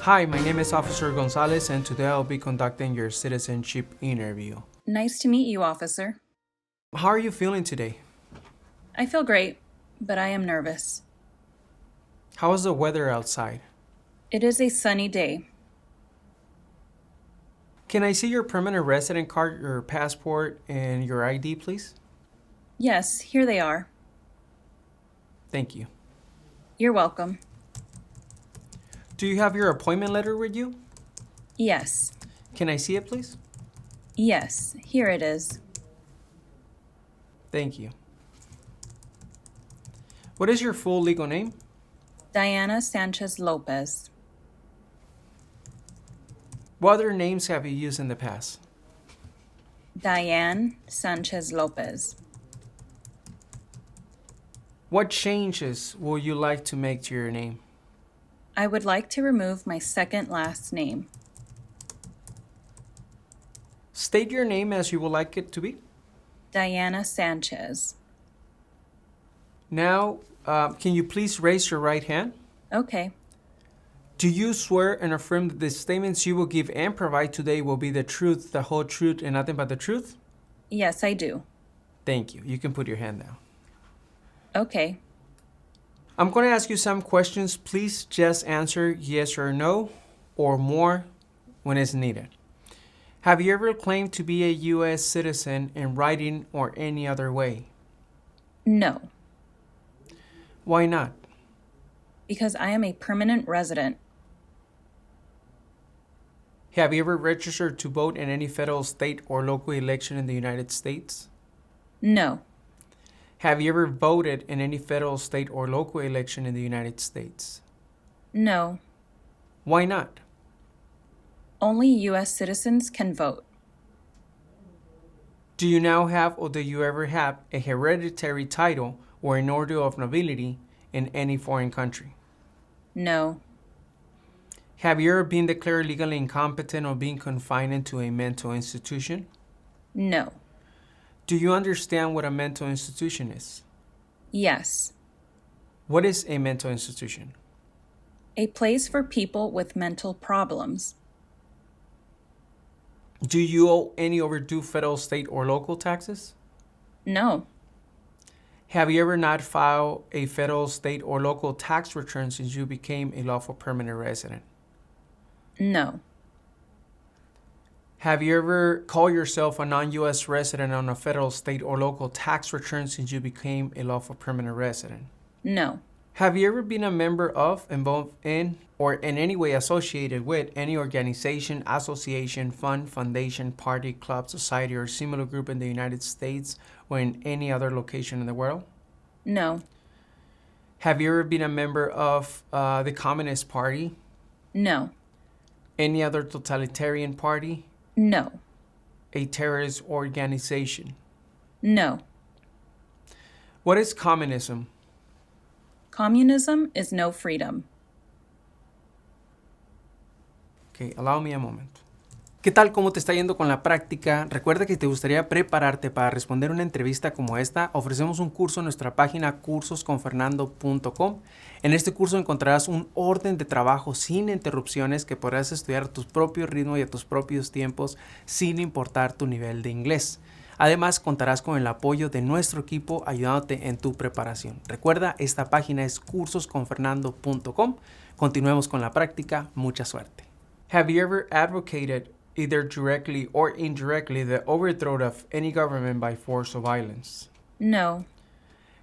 Hi, my name is Officer Gonzalez, and today I'll be conducting your citizenship interview. Nice to meet you, officer. How are you feeling today? I feel great, but I am nervous. How is the weather outside? It is a sunny day. Can I see your permanent resident card, your passport, and your ID, please? Yes, here they are. Thank you. You're welcome. Do you have your appointment letter with you? Yes. Can I see it, please? Yes, here it is. Thank you. What is your full legal name? Diana Sanchez Lopez. What other names have you used in the past? Diane Sanchez Lopez. What changes will you like to make to your name? I would like to remove my second last name. State your name as you would like it to be. Diana Sanchez. Now, can you please raise your right hand? Okay. Do you swear and affirm that the statements you will give and provide today will be the truth, the whole truth, and nothing but the truth? Yes, I do. Thank you. You can put your hand down. Okay. I'm going to ask you some questions. Please just answer yes or no, or more when it's needed. Have you ever claimed to be a U.S. citizen in writing or any other way? No, Why not? because I am a permanent resident. Have you ever registered to vote in any federal, state, or local election in the United States? No, Have you ever voted in any federal, state, or local election in the United States? no. Why not? Only U.S. citizens can vote. Do you now have or do you ever have a hereditary title or an order of nobility in any foreign country? No, Have you ever been declared legally incompetent or been confined into a mental institution? no. Do you understand what a mental institution is? Yes. What is a mental institution? A place for people with mental problems. Do you owe any overdue federal, state, or local taxes? No, Have you ever not filed a federal, state, or local tax return since you became a lawful permanent resident? no, Have you ever called yourself a non-U.S. resident on a federal, state, or local tax return since you became a lawful permanent resident? no, Have you ever been a member of, involved in, or in any way associated with any organization, association, fund, foundation, party, club, society, or similar group in the United States or in any other location in the world? no, Have you ever been a member of the Communist Party, no, any other totalitarian party, no, a terrorist organization? no. What is communism? Communism is no freedom. Okay, allow me a moment. ¿Qué tal? ¿Cómo te está yendo con la práctica? Recuerda que si te gustaría prepararte para responder una entrevista como esta, ofrecemos un curso en nuestra página cursosconfernando.com. En este curso encontrarás un orden de trabajo sin interrupciones que podrás estudiar a tu propio ritmo y a tus propios tiempos sin importar tu nivel de inglés. Además, contarás con el apoyo de nuestro equipo ayudándote en tu preparación. Recuerda, esta página es cursosconfernando.com. Continuemos con la práctica. Mucha suerte. Have you ever advocated, either directly or indirectly, the overthrow of any government by force or violence? No,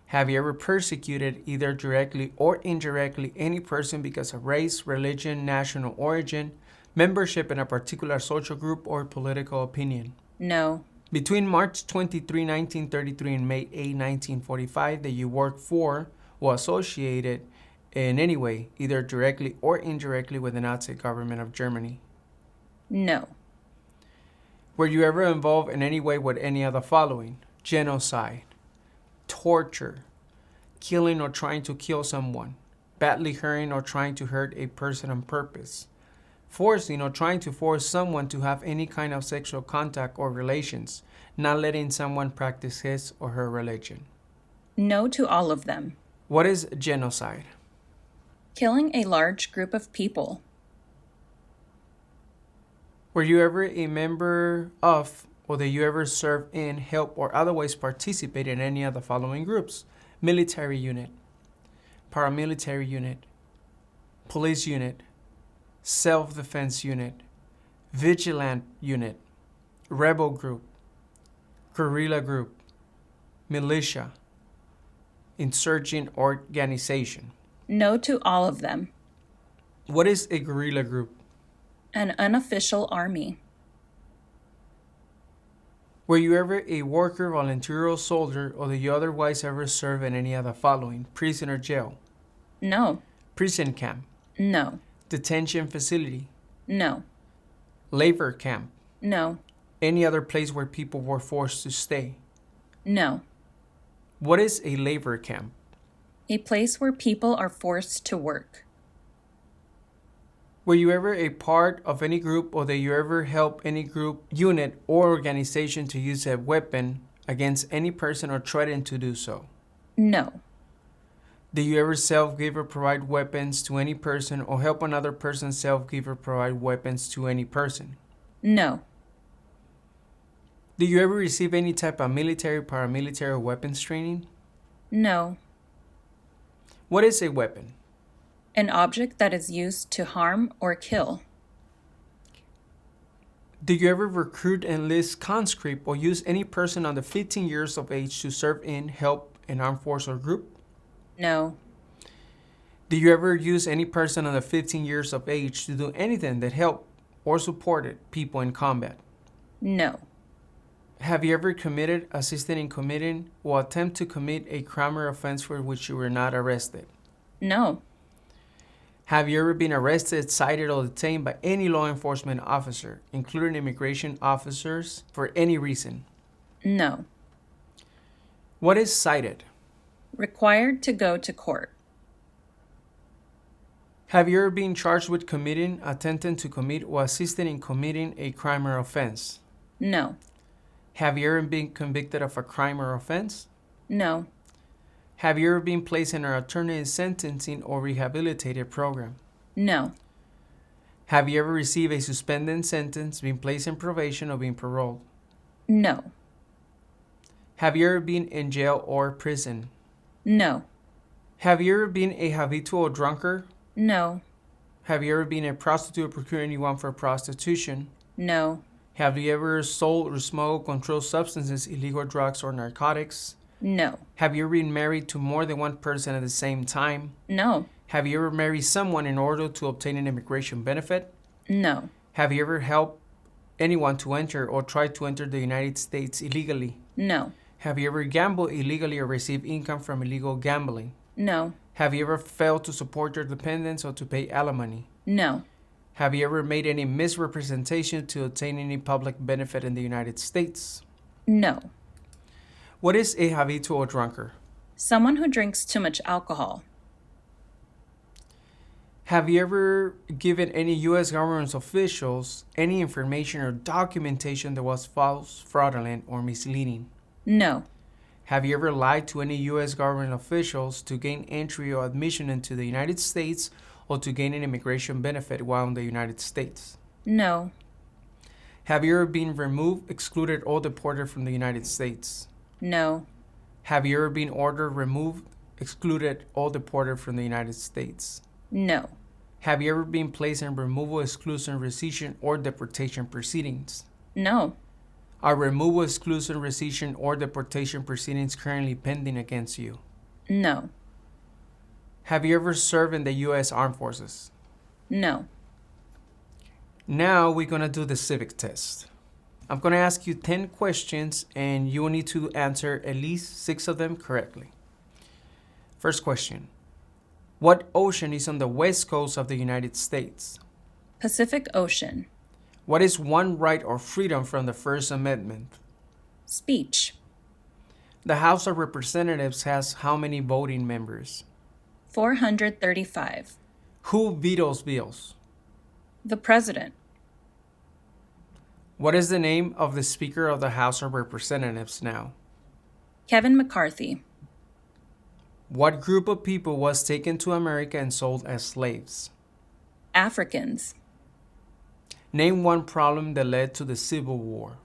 Have you ever persecuted, either directly or indirectly, any person because of race, religion, national origin, membership in a particular social group, or political opinion? no, Between March 23, 1933 and May 8, 1945, that you worked for or associated in any way, either directly or indirectly, with the Nazi government of Germany? no, Were you ever involved in any way with any of the following? Genocide, torture, killing or trying to kill someone, badly hurting or trying to hurt a person on purpose, forcing or trying to force someone to have any kind of sexual contact or relations, not letting someone practice his or her religion? no to all of them. What is genocide? Killing a large group of people. Were you ever a member of, or did you ever serve in, help, or otherwise participate in any of the following groups? Military unit, paramilitary unit, police unit, self-defense unit, vigilant unit, rebel group, guerrilla group, militia, insurgent organization. No to all of them. What is a guerrilla group? An unofficial army. Were you ever a worker, volunteer, or soldier, or did you otherwise ever serve in any of the following? Prison or jail, No. prison camp, No. detention facility, No. labor camp, No. any other place where people were forced to stay. No. What is a labor camp? A place where people are forced to work. Were you ever a part of any group, or did you ever help any group, unit, or organization to use a weapon against any person or threaten to do so? No. Did you ever self-give or provide weapons to any person, or help another person self-give or provide weapons to any person? No. Did you ever receive any type of military, paramilitary, or weapons training? No. What is a weapon? An object that is used to harm or kill. Did you ever recruit, enlist, conscript, or use any person under 15 years of age to serve in, help, an armed force or group? No. Did you ever use any person under 15 years of age to do anything that helped or supported people in combat? No. Have you ever committed, assisted in committing, or attempt to commit a crime or offense for which you were not arrested? No. Have you ever been arrested, cited, or detained by any law enforcement officer, including immigration officers, for any reason? No. What is cited? Required to go to court. Have you ever been charged with committing, attempting to commit, or assisting in committing a crime or offense? No. Have you ever been convicted of a crime or offense? No. Have you ever been placed in an alternative sentencing or rehabilitative program? No. Have you ever received a suspended sentence, been placed in probation, or been paroled? No. Have you ever been in jail or prison? No. Have you ever been a habitual drunkard? No. Have you ever been a prostitute or procured anyone for prostitution? No. Have you ever sold or smoked controlled substances, illegal drugs, or narcotics? No. Have you ever been married to more than one person at the same time? No. Have you ever married someone in order to obtain an immigration benefit? No. Have you ever helped anyone to enter or try to enter the United States illegally? No. Have you ever gambled illegally or received income from illegal gambling? No. Have you ever failed to support your dependents or to pay alimony? No. Have you ever made any misrepresentation to obtain any public benefit in the United States? No. What is a habitual drunkard? Someone who drinks too much alcohol. Have you ever given any U.S. government officials any information or documentation that was false, fraudulent, or misleading? No. Have you ever lied to any U.S. government officials to gain entry or admission into the United States or to gain an immigration benefit while in the United States? No. Have you ever been removed, excluded, or deported from the United States? No. Have you ever been ordered, removed, excluded, or deported from the United States? No. Have you ever been placed in removal, exclusion, rescission, or deportation proceedings? No. Are removal, exclusion, rescission, or deportation proceedings currently pending against you? No. Have you ever served in the U.S. Armed Forces? No. Now we're going to do the civic test. I'm going to ask you 10 questions and you will need to answer at least 6 of them correctly. First question. What ocean is on the west coast of the United States? Pacific Ocean. What is one right or freedom from the First Amendment? Speech. The House of Representatives has how many voting members? 435. Who vetoes bills? The President. What is the name of the Speaker of the House of Representatives now? Kevin McCarthy. What group of people was taken to America and sold as slaves? Africans. Name one problem that led to the Civil War.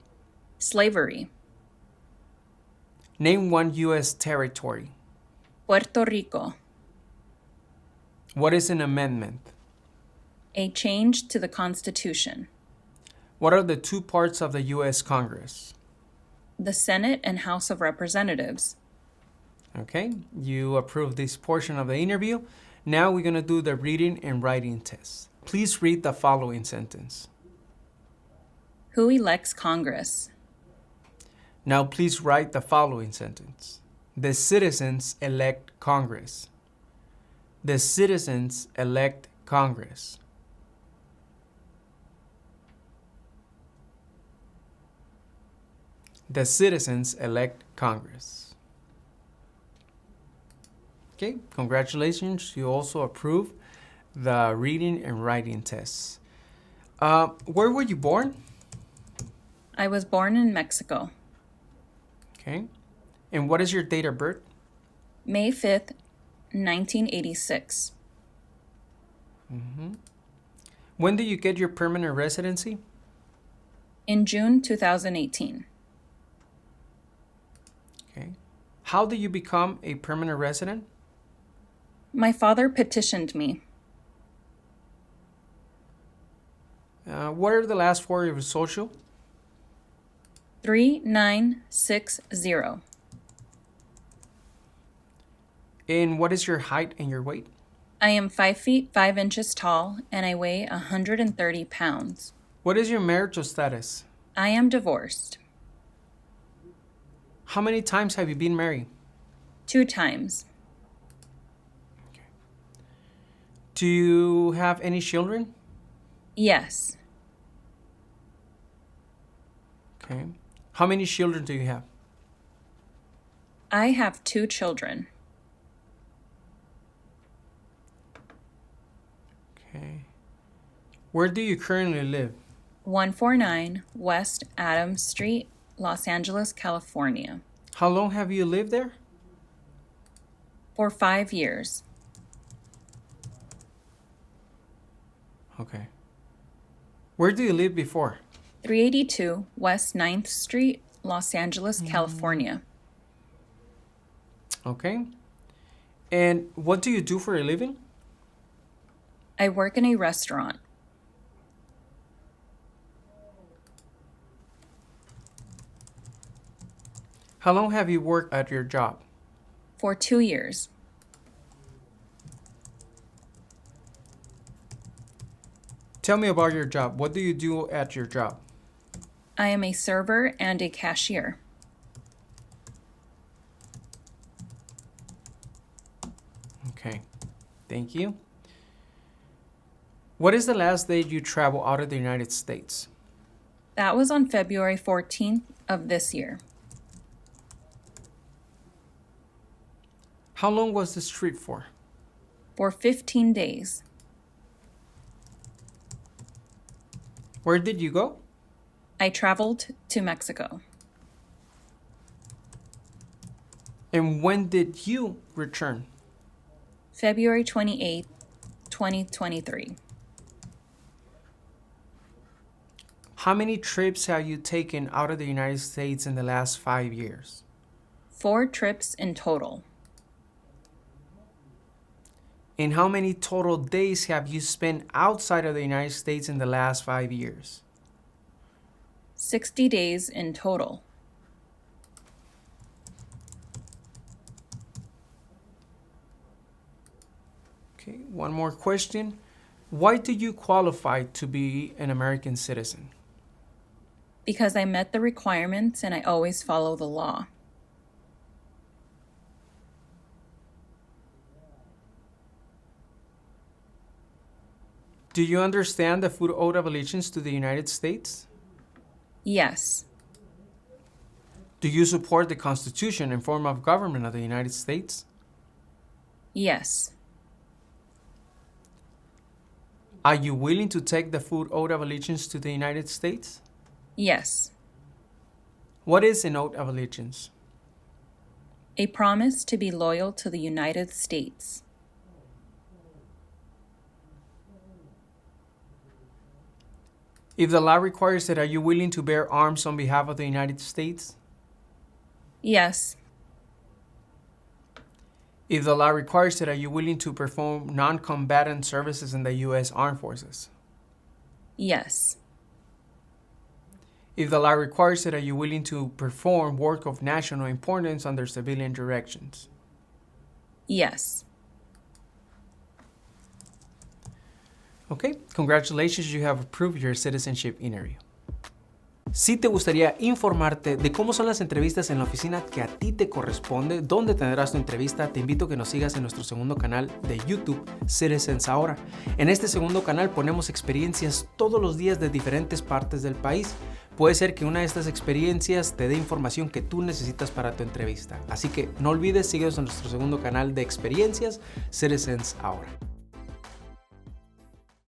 Slavery. Name one U.S. territory. Puerto Rico. What is an amendment? A change to the Constitution. What are the two parts of the U.S. Congress? The Senate and House of Representatives. Okay, you approved this portion of the interview. Now we're going to do the reading and writing test. Please read the following sentence. Who elects Congress? Now please write the following sentence. The citizens elect Congress. The citizens elect Congress. The citizens elect Congress. Okay, congratulations. You also approved the reading and writing tests. Where were you born? I was born in Mexico. Okay. And what is your date of birth? May 5th, 1986. When did you get your permanent residency? In June 2018. Okay. How did you become a permanent resident? My father petitioned me. What are the last four of your social? 3960. And what is your height and your weight? I am 5 feet 5 inches tall and I weigh 130 pounds. What is your marital status? I am divorced. How many times have you been married? 2 times. Do you have any children? Yes. Okay. How many children do you have? I have 2 children. Okay. Where do you currently live? 149 West Adams Street, Los Angeles, California. How long have you lived there? For 5 years. Okay. Where do you live before? 382 West 9th Street, Los Angeles, California. Okay. And what do you do for a living? I work in a restaurant. How long have you worked at your job? For 2 years. Tell me about your job. What do you do at your job? I am a server and a cashier. Okay. Thank you. What is the last day you travel out of the United States? That was on February 14th of this year. How long was this trip for? For 15 days. Where did you go? I traveled to Mexico. And when did you return? February 28th, 2023. How many trips have you taken out of the United States in the last 5 years? 4 trips in total. And how many total days have you spent outside of the United States in the last 5 years? 60 days in total. Okay, one more question. Why did you qualify to be an American citizen? Because I met the requirements and I always follow the law. Do you understand the full oath of allegiance to the United States? Yes. Do you support the Constitution and form of government of the United States? Yes. Are you willing to take the full oath of allegiance to the United States? Yes. What is an oath of allegiance? A promise to be loyal to the United States. If the law requires it, are you willing to bear arms on behalf of the United States? Yes. If the law requires it, are you willing to perform non-combatant services in the U.S. Armed Forces? Yes. If the law requires it, are you willing to perform work of national importance under civilian directions? Yes. Okay, congratulations, you have approved your citizenship interview. Si te gustaría informarte de cómo son las entrevistas en la oficina que a ti te corresponde, dónde tendrás tu entrevista, te invito a que nos sigas en nuestro segundo canal de YouTube, Citizens Ahora. En este segundo canal ponemos experiencias todos los días de diferentes partes del país. Puede ser que una de estas experiencias te dé información que tú necesitas para tu entrevista. Así que no olvides, síguenos en nuestro segundo canal de experiencias, Citizens Ahora.